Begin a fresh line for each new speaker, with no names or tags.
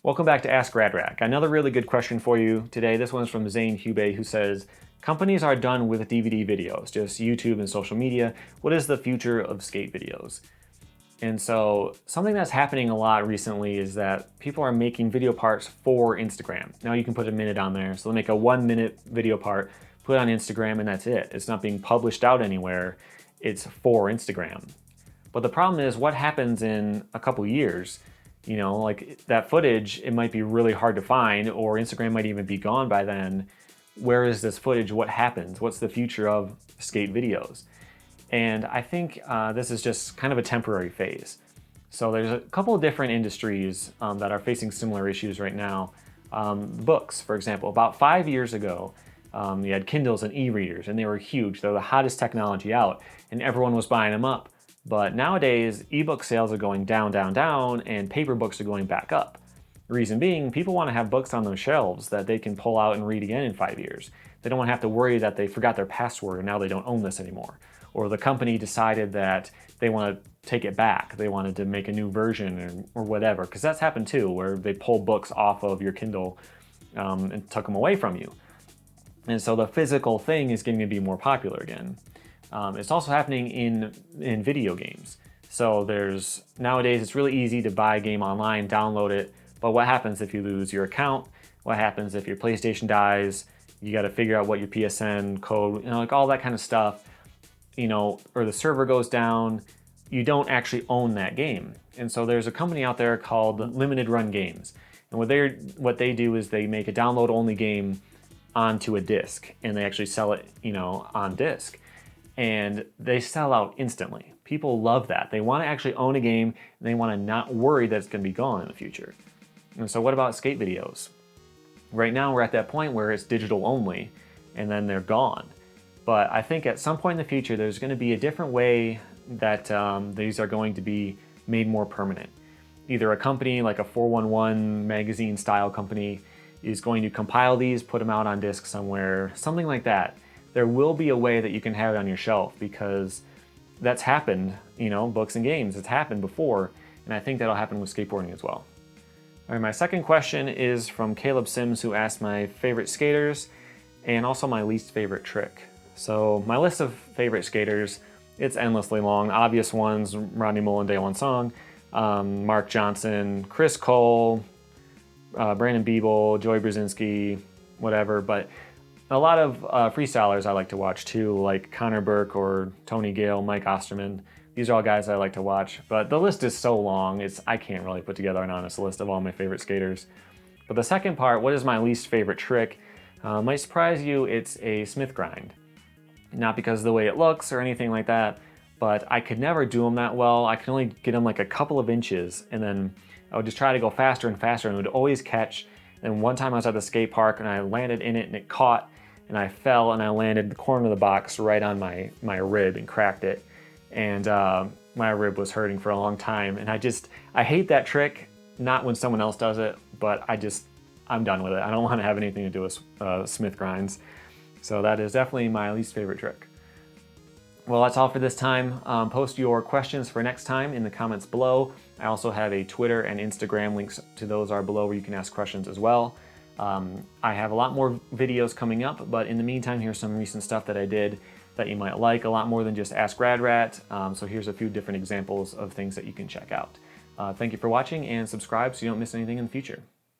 Welcome back to Ask RadRack. Another really good question for you today. This one's from Zane Hube, who says, companies are done with DVD videos, just YouTube and social media. What is the future of skate videos? And so something that's happening a lot recently is that people are making video parts for Instagram. Now you can put a minute on there. So they'll make a 1-minute video part, put it on Instagram, and that's it. It's not being published out anywhere. It's for Instagram. But the problem is what happens in a couple years. You know, like that footage, it might be really hard to find, or Instagram might even be gone by then. Where is this footage? What happens? What's the future of skate videos? And I think this is just kind of a temporary phase. So there's a couple of different industries that are facing similar issues right now. Books, for example, about 5 years ago, you had Kindles and e-readers, and they were huge. They're the hottest technology out, and everyone was buying them up. But nowadays, ebook sales are going down, down, down, and paper books are going back up. The reason being, people want to have books on their shelves that they can pull out and read again in 5 years. They don't want to have to worry that they forgot their password and now they don't own this anymore. Or the company decided that they want to take it back. They wanted to make a new version or whatever, because that's happened too, where they pull books off of your Kindle and took them away from you. And so the physical thing is getting to be more popular again. It's also happening in video games. So nowadays it's really easy to buy a game online, download it, but what happens if you lose your account? What happens if your PlayStation dies? You got to figure out what your PSN code, like all that kind of stuff, or the server goes down. You don't actually own that game. And so there's a company out there called Limited Run Games. And what they do is they make a download-only game onto a disc, and they actually sell it, on disc. And they sell out instantly. People love that. They want to actually own a game, and they want to not worry that it's going to be gone in the future. And so what about skate videos? Right now we're at that point where it's digital only, and then they're gone. But I think at some point in the future, there's going to be a different way that these are going to be made more permanent. Either a company like a 411 magazine style company is going to compile these, put them out on disc somewhere, something like that. There will be a way that you can have it on your shelf, because that's happened, books and games. It's happened before, and I think that'll happen with skateboarding as well. All right, my second question is from Caleb Sims, who asked my favorite skaters and also my least favorite trick. So my list of favorite skaters, it's endlessly long. Obvious ones: Rodney Mullen, Daewon Song, Mark Johnson, Chris Cole, Brandon Biebel, Joey Brzezinski, whatever. But a lot of freestylers I like to watch too, like Connor Burke or Tony Gale, Mike Osterman. These are all guys I like to watch, but the list is so long, I can't really put together an honest list of all my favorite skaters. But the second part, what is my least favorite trick, might surprise you. It's a Smith grind. Not because of the way it looks or anything like that, but I could never do them that well. I could only get them like a couple of inches, and then I would just try to go faster and faster, and it would always catch. And one time I was at the skate park and I landed in it and it caught, and I fell and I landed the corner of the box right on my rib and cracked it. And my rib was hurting for a long time. And I hate that trick, not when someone else does it, but I'm done with it. I don't want to have anything to do with Smith grinds. So that is definitely my least favorite trick. Well, that's all for this time. Post your questions for next time in the comments below. I also have a Twitter and Instagram. Links to those are below, where you can ask questions as well. I have a lot more videos coming up, but in the meantime, here's some recent stuff that I did that you might like, a lot more than just Ask RadRat. So here's a few different examples of things that you can check out. Thank you for watching, and subscribe so you don't miss anything in the future.